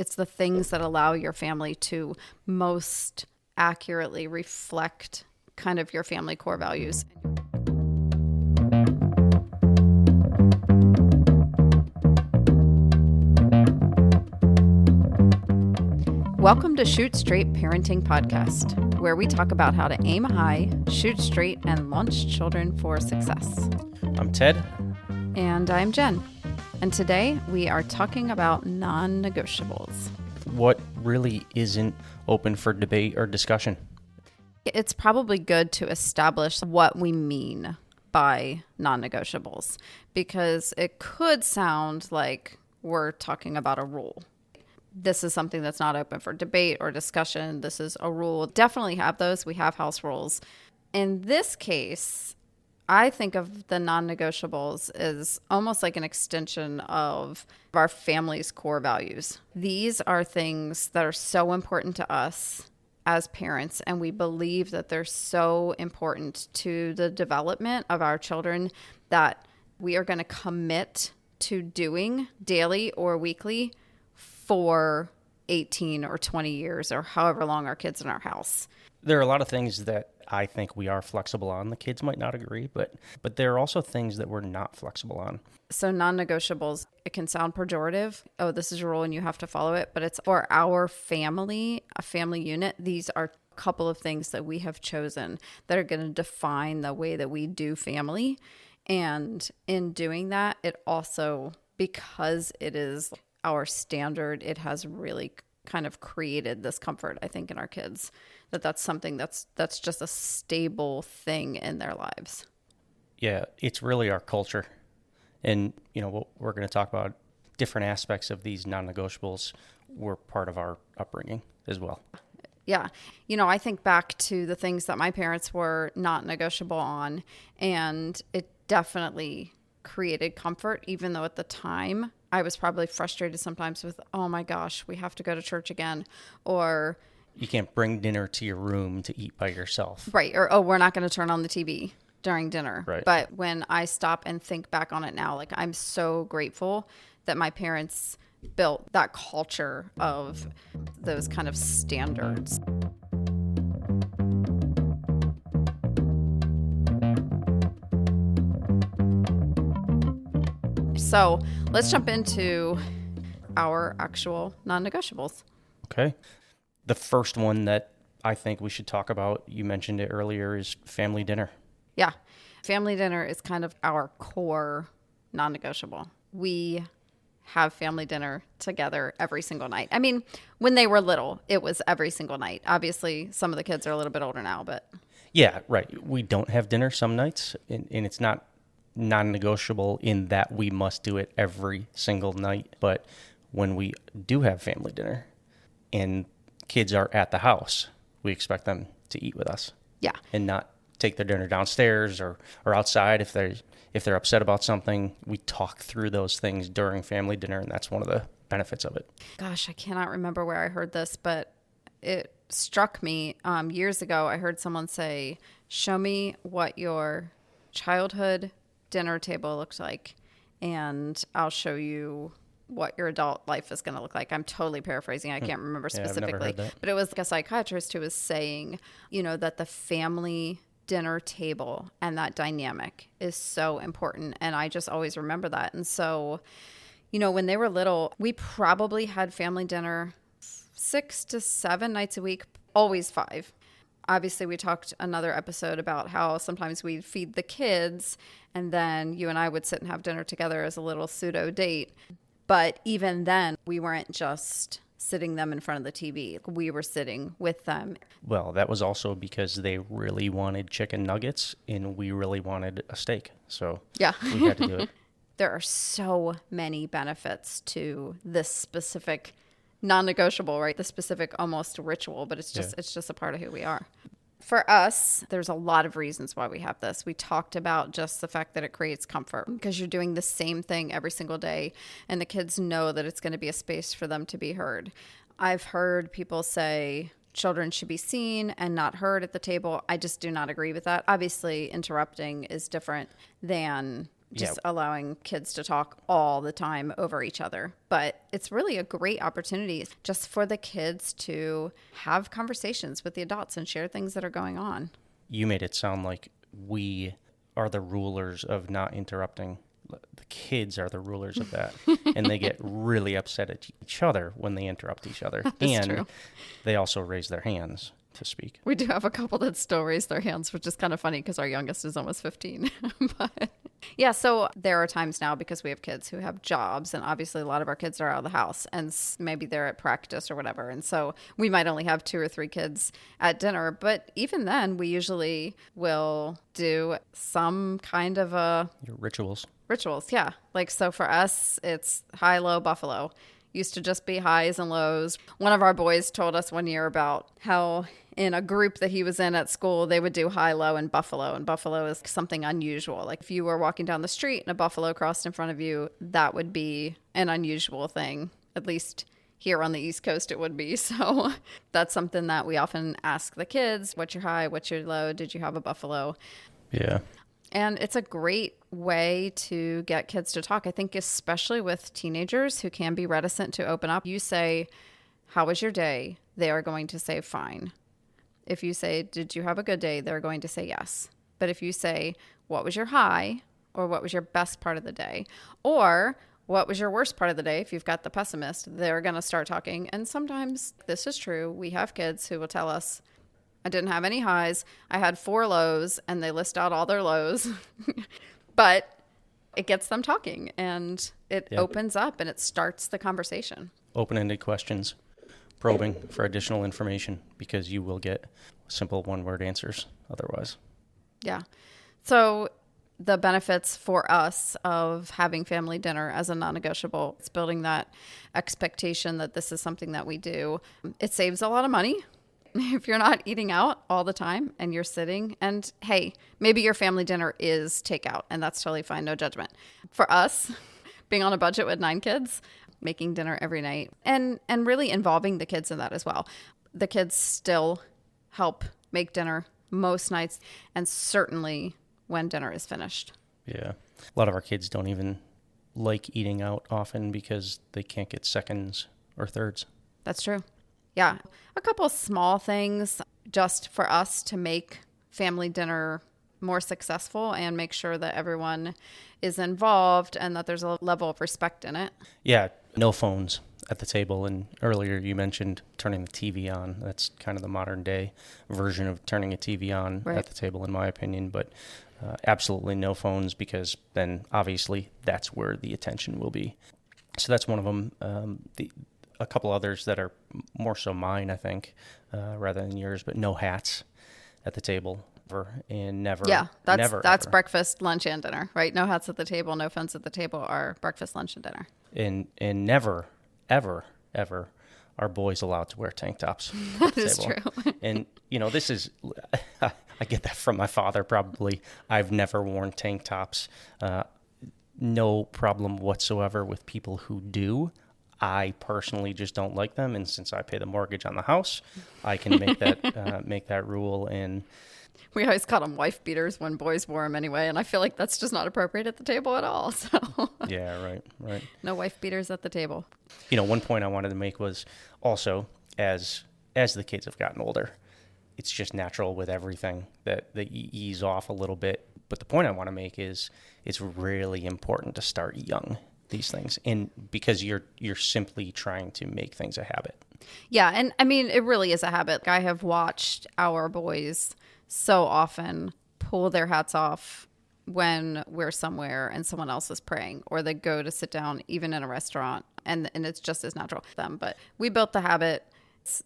It's the things that allow your family to most accurately reflect kind of your family core values. Welcome to Shoot Straight Parenting Podcast, where we talk about how to aim high, shoot straight, and launch children for success. I'm Ted. And I'm Jen. And today we are talking about non-negotiables. What really isn't open for debate or discussion? It's probably good to establish what we mean by non-negotiables, because it could sound like we're talking about a rule. This is something that's not open for debate or discussion. This is a rule. Definitely have those. We have house rules. In this case, I think of the non-negotiables as almost like an extension of our family's core values. These are things that are so important to us as parents, and we believe that they're so important to the development of our children that we are going to commit to doing daily or weekly for 18 or 20 years or however long our kids in our house. There are a lot of things that I think we are flexible on. The kids might not agree, but there are also things that we're not flexible on. So non-negotiables, it can sound pejorative. Oh, this is a rule and you have to follow it. But it's for our family, a family unit. These are a couple of things that we have chosen that are going to define the way that we do family. And in doing that, it also, because it is our standard, it has really kind of created this comfort, I think, in our kids, that's something that's just a stable thing in their lives. Yeah, it's really our culture. And, we're going to talk about different aspects of these non-negotiables were part of our upbringing as well. Yeah. I think back to the things that my parents were not negotiable on, and it definitely created comfort, even though at the time I was probably frustrated sometimes with, oh my gosh, we have to go to church again, or you can't bring dinner to your room to eat by yourself. Right. Or, oh, we're not going to turn on the TV during dinner. Right. But when I stop and think back on it now, like, I'm so grateful that my parents built that culture of those kind of standards. So let's jump into our actual non-negotiables. Okay. The first one that I think we should talk about, you mentioned it earlier, is family dinner. Yeah. Family dinner is kind of our core non-negotiable. We have family dinner together every single night. I mean, when they were little, it was every single night. Obviously, some of the kids are a little bit older now, but... Yeah, right. We don't have dinner some nights, and it's not non-negotiable in that we must do it every single night. But when we do have family dinner and kids are at the house, we expect them to eat with us. Yeah. And not take their dinner downstairs or outside. If they're upset about something, we talk through those things during family dinner, and that's one of the benefits of it. Gosh, I cannot remember where I heard this, but it struck me years ago. I heard someone say, show me what your childhood dinner table looked like, and I'll show you what your adult life is going to look like. I'm totally paraphrasing. I can't remember specifically. I've never heard that. But it was like a psychiatrist who was saying, that the family dinner table and that dynamic is so important. And I just always remember that. And so, when they were little, we probably had family dinner 6 to 7 nights a week, always 5. Obviously, we talked another episode about how sometimes we'd feed the kids and then you and I would sit and have dinner together as a little pseudo date. But even then, we weren't just sitting them in front of the TV. We were sitting with them. Well, that was also because they really wanted chicken nuggets and we really wanted a steak. So yeah, we had to do it. There are so many benefits to this specific non-negotiable, right? The specific almost ritual, but it's just a part of who we are. For us, there's a lot of reasons why we have this. We talked about just the fact that it creates comfort because you're doing the same thing every single day, and the kids know that it's going to be a space for them to be heard. I've heard people say children should be seen and not heard at the table. I just do not agree with that. Obviously, interrupting is different than just allowing kids to talk all the time over each other. But it's really a great opportunity just for the kids to have conversations with the adults and share things that are going on. You made it sound like we are the rulers of not interrupting. The kids are the rulers of that. And they get really upset at each other when they interrupt each other. And true. They also raise their hands to speak. We do have a couple that still raise their hands, which is kind of funny because our youngest is almost 15. But yeah, so there are times now because we have kids who have jobs, and obviously a lot of our kids are out of the house and maybe they're at practice or whatever. And so we might only have 2 or 3 kids at dinner. But even then, we usually will do some kind of Your rituals. Yeah. Like, so for us, it's high, low, buffalo. Used to just be highs and lows. One of our boys told us one year about how in a group that he was in at school, they would do high, low, and buffalo. And buffalo is something unusual. Like if you were walking down the street and a buffalo crossed in front of you, that would be an unusual thing. At least here on the East Coast, it would be. So that's something that we often ask the kids. What's your high? What's your low? Did you have a buffalo? Yeah. And it's a great way to get kids to talk. I think especially with teenagers who can be reticent to open up. You say, how was your day? They are going to say, fine. If you say, did you have a good day? They're going to say yes. But if you say, what was your high? Or what was your best part of the day? Or what was your worst part of the day? If you've got the pessimist, they're going to start talking. And sometimes this is true. We have kids who will tell us, I didn't have any highs. I had 4 lows, and they list out all their lows. But it gets them talking, and it opens up, and it starts the conversation. Open-ended questions, probing for additional information, because you will get simple one-word answers otherwise. Yeah. So the benefits for us of having family dinner as a non-negotiable, it's building that expectation that this is something that we do. It saves a lot of money. If you're not eating out all the time and you're sitting, and hey, maybe your family dinner is takeout, and that's totally fine, no judgment. For us, being on a budget with 9 kids, making dinner every night, and really involving the kids in that as well. The kids still help make dinner most nights, and certainly when dinner is finished. Yeah. A lot of our kids don't even like eating out often because they can't get seconds or thirds. That's true. Yeah. A couple small things just for us to make family dinner more successful and make sure that everyone is involved and that there's a level of respect in it. Yeah. No phones at the table. And earlier you mentioned turning the TV on. That's kind of the modern day version of turning a TV on at the table, in my opinion. But absolutely no phones, because then obviously that's where the attention will be. So that's one of them. A couple others that are more so mine, I think, rather than yours, but no hats at the table, never. Yeah, that's ever. breakfast, lunch, and dinner, right? No hats at the table, no phones at the table are breakfast, lunch, and dinner. And never, ever, ever are boys allowed to wear tank tops at the That is table. true. And, this is, I get that from my father probably. I've never worn tank tops. No problem whatsoever with people who do. I personally just don't like them, and since I pay the mortgage on the house, I can make that rule. And we always called them wife beaters when boys wore them anyway, and I feel like that's just not appropriate at the table at all. So yeah, right. No wife beaters at the table. One point I wanted to make was also as the kids have gotten older, it's just natural with everything that you ease off a little bit. But the point I want to make is it's really important to start young. These things, and because you're simply trying to make things a habit. Yeah, and I mean, it really is a habit. I have watched our boys so often pull their hats off when we're somewhere and someone else is praying, or they go to sit down even in a restaurant, and it's just as natural for them. But we built the habit.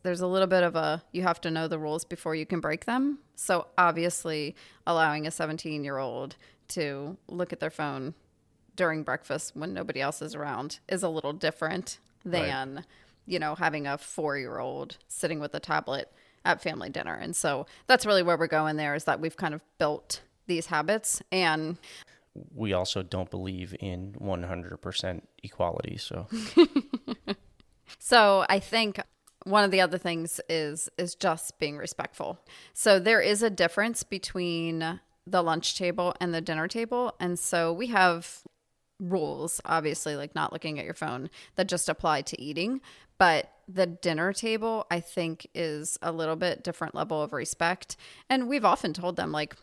There's a little bit of you have to know the rules before you can break them. So obviously allowing a 17-year-old to look at their phone during breakfast when nobody else is around is a little different than, having a 4-year-old sitting with a tablet at family dinner. And so that's really where we're going there, is that we've kind of built these habits. And we also don't believe in 100% equality. So I think one of the other things is just being respectful. So there is a difference between the lunch table and the dinner table. And so we have rules, obviously, like not looking at your phone, that just apply to eating. But the dinner table, I think, is a little bit different level of respect. And we've often told them, like,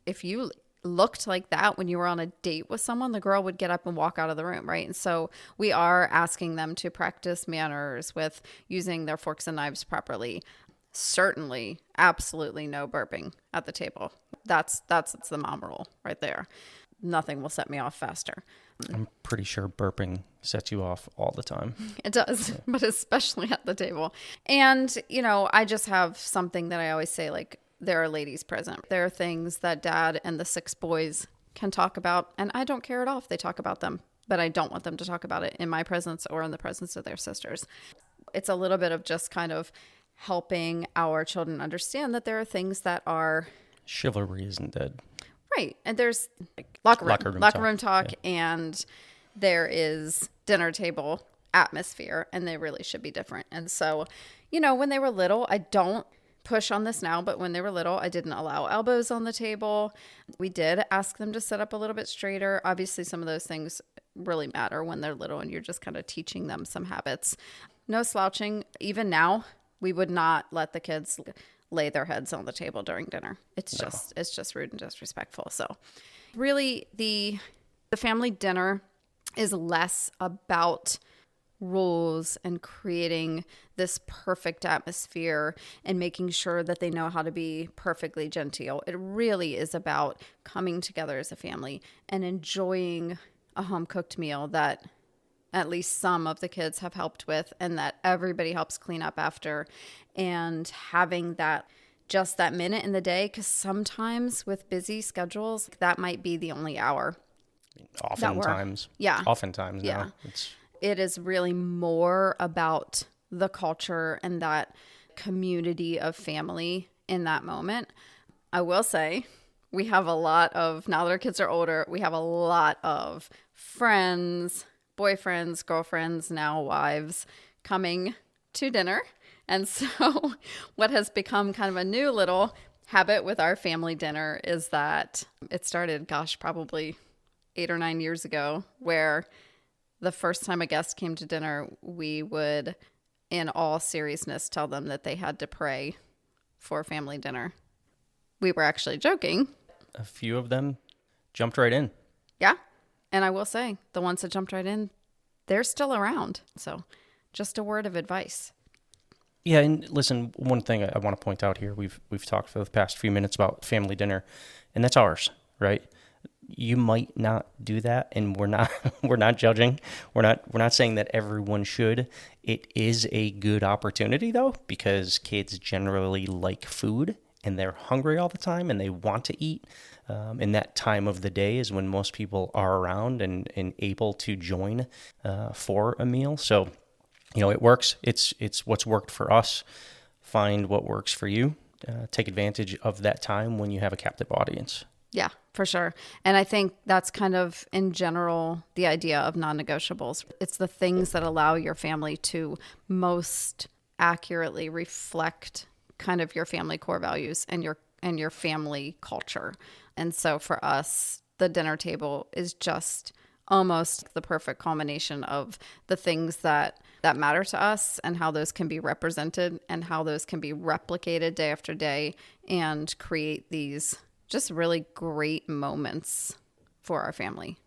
if you looked like that when you were on a date with someone, the girl would get up and walk out of the room, right? And so we are asking them to practice manners with using their forks and knives properly. Certainly, absolutely no burping at the table. That's the mom rule right there. Nothing will set me off faster. I'm pretty sure burping sets you off all the time. It does, but especially at the table. And, I just have something that I always say, like, there are ladies present. There are things that dad and the 6 boys can talk about, and I don't care at all if they talk about them, but I don't want them to talk about it in my presence or in the presence of their sisters. It's a little bit of just kind of helping our children understand that there are things that are... Chivalry isn't dead. Right. And there's like locker room talk, yeah. And there is dinner table atmosphere, and they really should be different. And so, when they were little, I don't push on this now, but when they were little, I didn't allow elbows on the table. We did ask them to sit up a little bit straighter. Obviously, some of those things really matter when they're little and you're just kind of teaching them some habits. No slouching. Even now, we would not let the kids lay their heads on the table during dinner. It's just rude and disrespectful. So really the family dinner is less about rules and creating this perfect atmosphere and making sure that they know how to be perfectly genteel. It really is about coming together as a family and enjoying a home-cooked meal that at least some of the kids have helped with and that everybody helps clean up after, and having that just that minute in the day, because sometimes with busy schedules, that might be the only hour. Oftentimes. Yeah. Oftentimes, yeah. No. It is really more about the culture and that community of family in that moment. I will say we have a lot of, now that our kids are older, we have a lot of friends, boyfriends, girlfriends, now wives coming to dinner. And so what has become kind of a new little habit with our family dinner is that it started, probably 8 or 9 years ago, where the first time a guest came to dinner, we would, in all seriousness, tell them that they had to pray for family dinner. We were actually joking. A few of them jumped right in. Yeah. And I will say, the ones that jumped right in, they're still around. So just a word of advice. Yeah, and listen, one thing I want to point out here, we've talked for the past few minutes about family dinner, and that's ours, right? You might not do that, and we're not judging. We're not saying that everyone should. It is a good opportunity though, because kids generally like food and they're hungry all the time and they want to eat. And that time of the day is when most people are around and able to join for a meal. So, it works. It's what's worked for us. Find what works for you. Take advantage of that time when you have a captive audience. Yeah, for sure. And I think that's kind of, in general, the idea of non-negotiables. It's the things that allow your family to most accurately reflect kind of your family core values and your family culture. And so for us, the dinner table is just almost the perfect culmination of the things that matter to us and how those can be represented and how those can be replicated day after day and create these just really great moments for our family.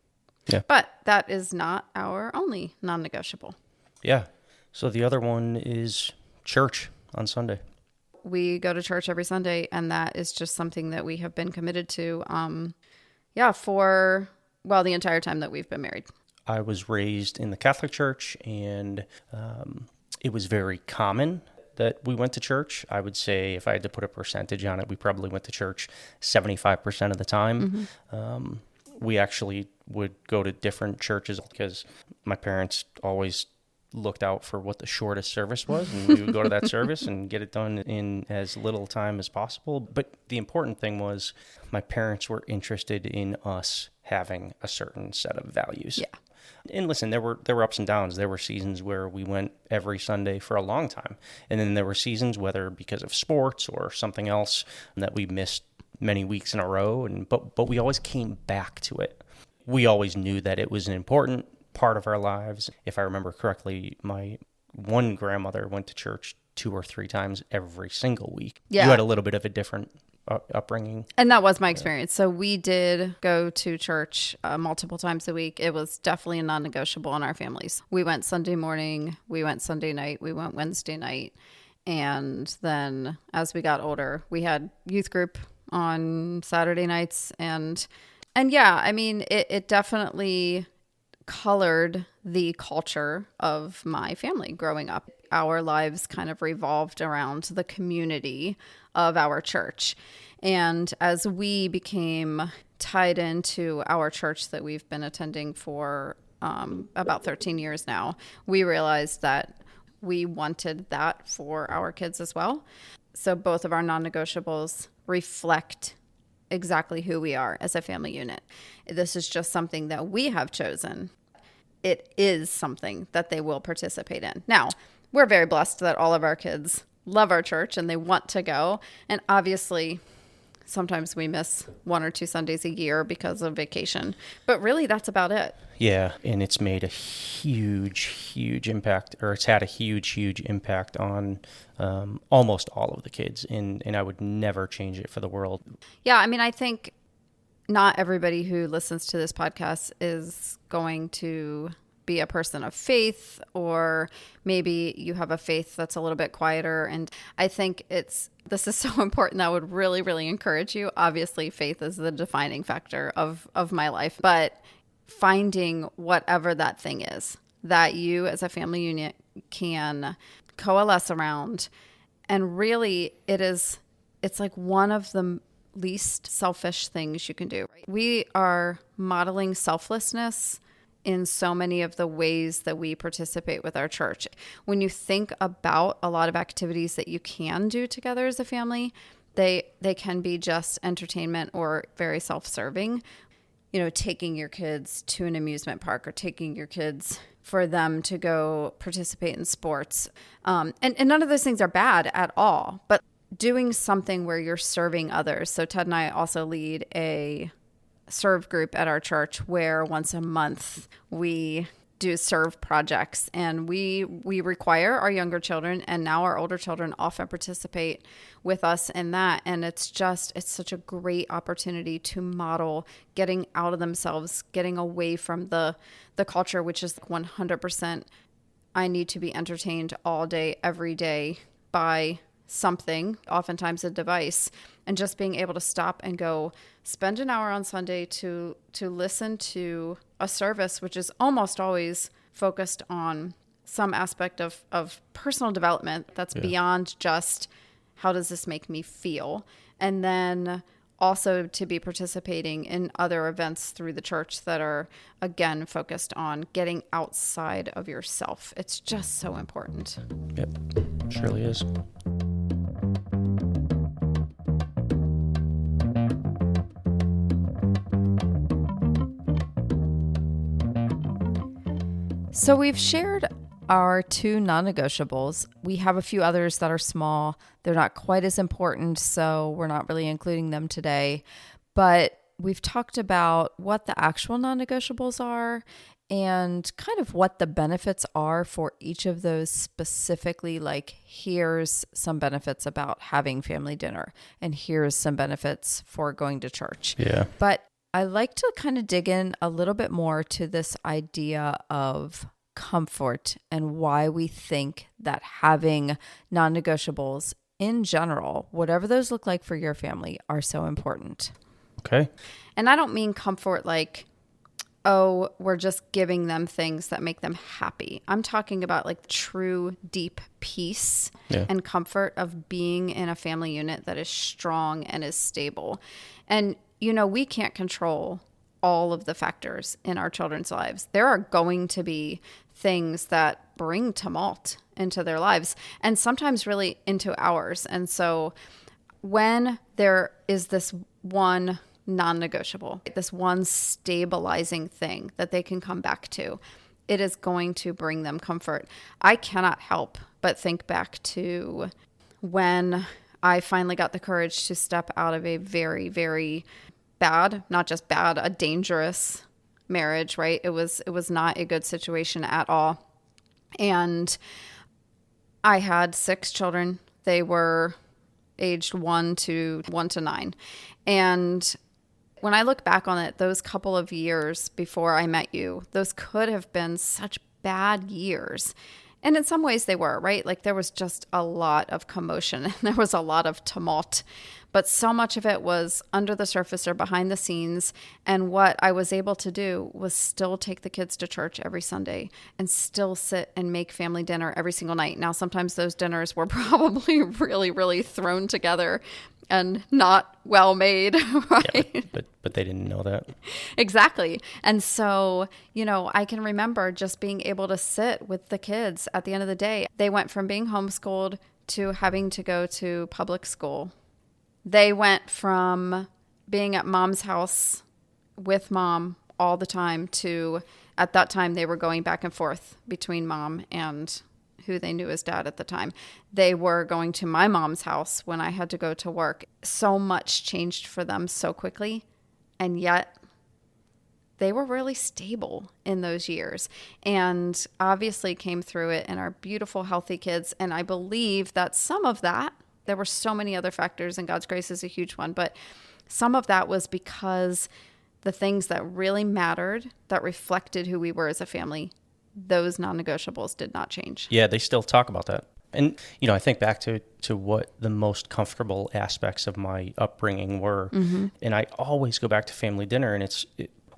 Yeah. But that is not our only non-negotiable. Yeah. So the other one is church on Sunday. We go to church every Sunday, and that is just something that we have been committed to, for the entire time that we've been married. I was raised in the Catholic Church, and it was very common that we went to church. I would say if I had to put a percentage on it, we probably went to church 75% of the time. Mm-hmm. We actually would go to different churches because my parents always looked out for what the shortest service was, and we would go to that service and get it done in as little time as possible. But the important thing was my parents were interested in us having a certain set of values. Yeah. And listen, there were ups and downs. There were seasons where we went every Sunday for a long time. And then there were seasons, whether because of sports or something else, that we missed many weeks in a row, but we always came back to it. We always knew that it was an important part of our lives. If I remember correctly, my one grandmother went to church 2 or 3 times every single week. Yeah. You had a little bit of a different upbringing. And that was my experience. So we did go to church multiple times a week. It was definitely a non-negotiable in our families. We went Sunday morning, we went Sunday night, we went Wednesday night. And then as we got older, we had youth group on Saturday nights. And yeah, I mean, it definitely colored the culture of my family growing up. Our lives kind of revolved around the community of our church. And as we became tied into our church that we've been attending for about 13 years now, we realized that we wanted that for our kids as well. So both of our non-negotiables reflect exactly who we are as a family unit. This is just something that we have chosen. It is something that they will participate in. Now, we're very blessed that all of our kids love our church and they want to go. And obviously, sometimes we miss 1 or 2 Sundays a year because of vacation. But really, that's about it. Yeah, and it's made a huge impact, or it's had a huge impact on almost all of the kids. And I would never change it for the world. Yeah, I mean, I think not everybody who listens to this podcast is going to be a person of faith, or maybe you have a faith that's a little bit quieter. And I think this is so important. I would really encourage you. Obviously, faith is the defining factor of my life, but finding whatever that thing is that you as a family unit can coalesce around. And really it's like one of the least selfish things you can do. We are modeling selflessness in so many of the ways that we participate with our church. When you think about a lot of activities that you can do together as a family, they can be just entertainment or very self-serving. You know, taking your kids to an amusement park or taking your kids for them to go participate in sports. And none of those things are bad at all, but doing something where you're serving others. So Ted and I also lead a serve group at our church where once a month we do serve projects, and we require our younger children, and now our older children often participate with us in that. And it's such a great opportunity to model getting out of themselves, getting away from the culture, which is 100% I need to be entertained all day, every day by something, oftentimes a device, and just being able to stop and go spend an hour on Sunday to listen to a service, which is almost always focused on some aspect of personal development that's beyond just how does this make me feel, and then also to be participating in other events through the church that are, again, focused on getting outside of yourself. It's just so important. Yep, surely is. So we've shared our 2 non-negotiables. We have a few others that are small. They're not quite as important, so we're not really including them today. But we've talked about what the actual non-negotiables are and kind of what the benefits are for each of those specifically. Like, here's some benefits about having family dinner, and here's some benefits for going to church. Yeah. But I like to kind of dig in a little bit more to this idea of comfort and why we think that having non-negotiables in general, whatever those look like for your family, are so important. Okay. And I don't mean comfort like, oh, we're just giving them things that make them happy. I'm talking about like true deep peace and comfort of being in a family unit that is strong and is stable. And you know, we can't control all of the factors in our children's lives. There are going to be things that bring tumult into their lives, and sometimes really into ours. And so when there is this one non-negotiable, this one stabilizing thing that they can come back to, it is going to bring them comfort. I cannot help but think back to when I finally got the courage to step out of a very, very bad, not just bad, a dangerous marriage, right? It was not a good situation at all. And I had 6 children. They were aged 1 to 9. And when I look back on it, those couple of years before I met you, those could have been such bad years. And in some ways they were, right? Like there was just a lot of commotion and there was a lot of tumult, but so much of it was under the surface or behind the scenes. And what I was able to do was still take the kids to church every Sunday and still sit and make family dinner every single night. Now, sometimes those dinners were probably really, really thrown together and not well made, right? Yeah, but they didn't know that. Exactly. And so, I can remember just being able to sit with the kids at the end of the day. They went from being homeschooled to having to go to public school. They went from being at mom's house with mom all the time to, at that time, they were going back and forth between mom and who they knew as dad at the time. They were going to my mom's house when I had to go to work. So much changed for them so quickly. And yet they were really stable in those years and obviously came through it and are beautiful, healthy kids. And I believe that some of that, there were so many other factors, and God's grace is a huge one, but some of that was because the things that really mattered, that reflected who we were as a family, those non-negotiables did not change. Yeah, they still talk about that. And, I think back to what the most comfortable aspects of my upbringing were. Mm-hmm. And I always go back to family dinner, and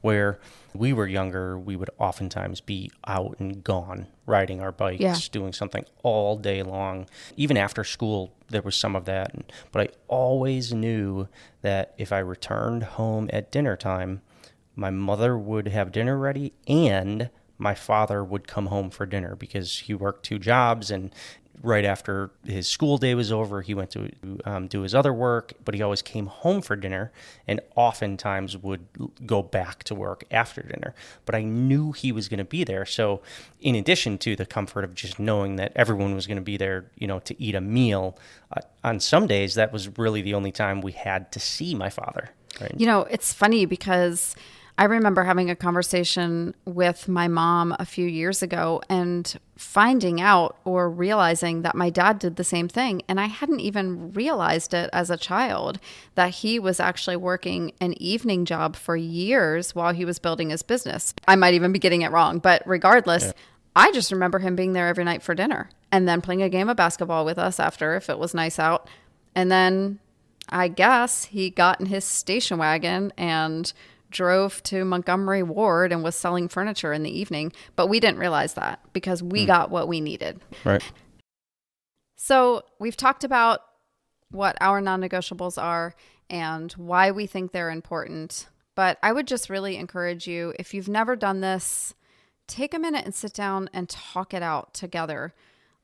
where we were younger, we would oftentimes be out and gone, riding our bikes, doing something all day long. Even after school, there was some of that. But I always knew that if I returned home at dinner time, my mother would have dinner ready and my father would come home for dinner because he worked 2 jobs, and right after his school day was over, he went to do his other work, but he always came home for dinner and oftentimes would go back to work after dinner. But I knew he was going to be there. So in addition to the comfort of just knowing that everyone was going to be there, to eat a meal, on some days, that was really the only time we had to see my father. Right? It's funny because I remember having a conversation with my mom a few years ago and finding out or realizing that my dad did the same thing. And I hadn't even realized it as a child, that he was actually working an evening job for years while he was building his business. I might even be getting it wrong, but regardless, I just remember him being there every night for dinner and then playing a game of basketball with us after, if it was nice out. And then I guess he got in his station wagon and drove to Montgomery Ward and was selling furniture in the evening, but we didn't realize that because we got what we needed. Right. So we've talked about what our non-negotiables are and why we think they're important, but I would just really encourage you, if you've never done this, take a minute and sit down and talk it out together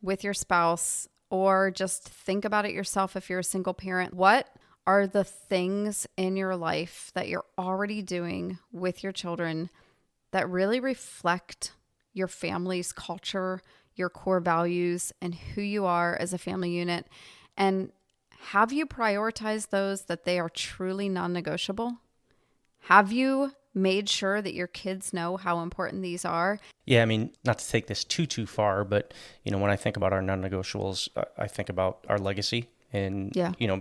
with your spouse, or just think about it yourself if you're a single parent. What are the things in your life that you're already doing with your children that really reflect your family's culture, your core values, and who you are as a family unit? And have you prioritized those that they are truly non-negotiable? Have you made sure that your kids know how important these are? Yeah, I mean, not to take this too far, but, when I think about our non-negotiables, I think about our legacy. And,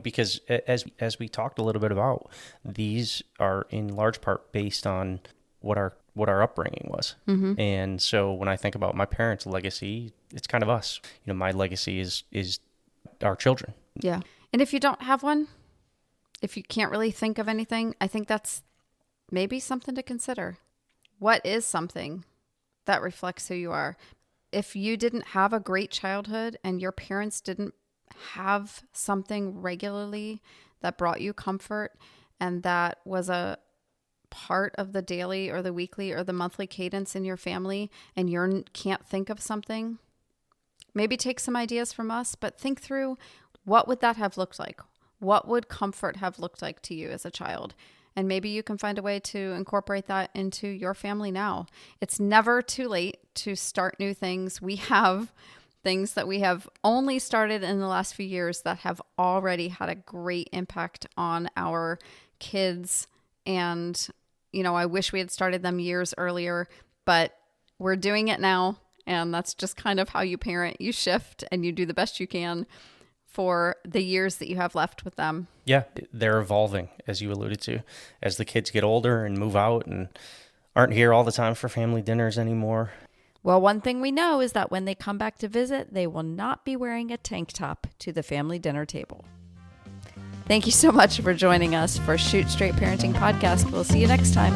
because as we talked a little bit about, these are in large part based on what our upbringing was. Mm-hmm. And so when I think about my parents' legacy, it's kind of us. My legacy is our children. Yeah. And if you don't have one, if you can't really think of anything, I think that's maybe something to consider. What is something that reflects who you are? If you didn't have a great childhood and your parents didn't have something regularly that brought you comfort and that was a part of the daily or the weekly or the monthly cadence in your family, and you can't think of something, maybe take some ideas from us, but think through, what would that have looked like? What would comfort have looked like to you as a child? And maybe you can find a way to incorporate that into your family now. It's never too late to start new things. We have things that we have only started in the last few years that have already had a great impact on our kids. And, I wish we had started them years earlier, but we're doing it now. And that's just kind of how you parent. You shift and you do the best you can for the years that you have left with them. Yeah, they're evolving, as you alluded to, as the kids get older and move out and aren't here all the time for family dinners anymore. Well, one thing we know is that when they come back to visit, they will not be wearing a tank top to the family dinner table. Thank you so much for joining us for Shoot Straight Parenting Podcast. We'll see you next time.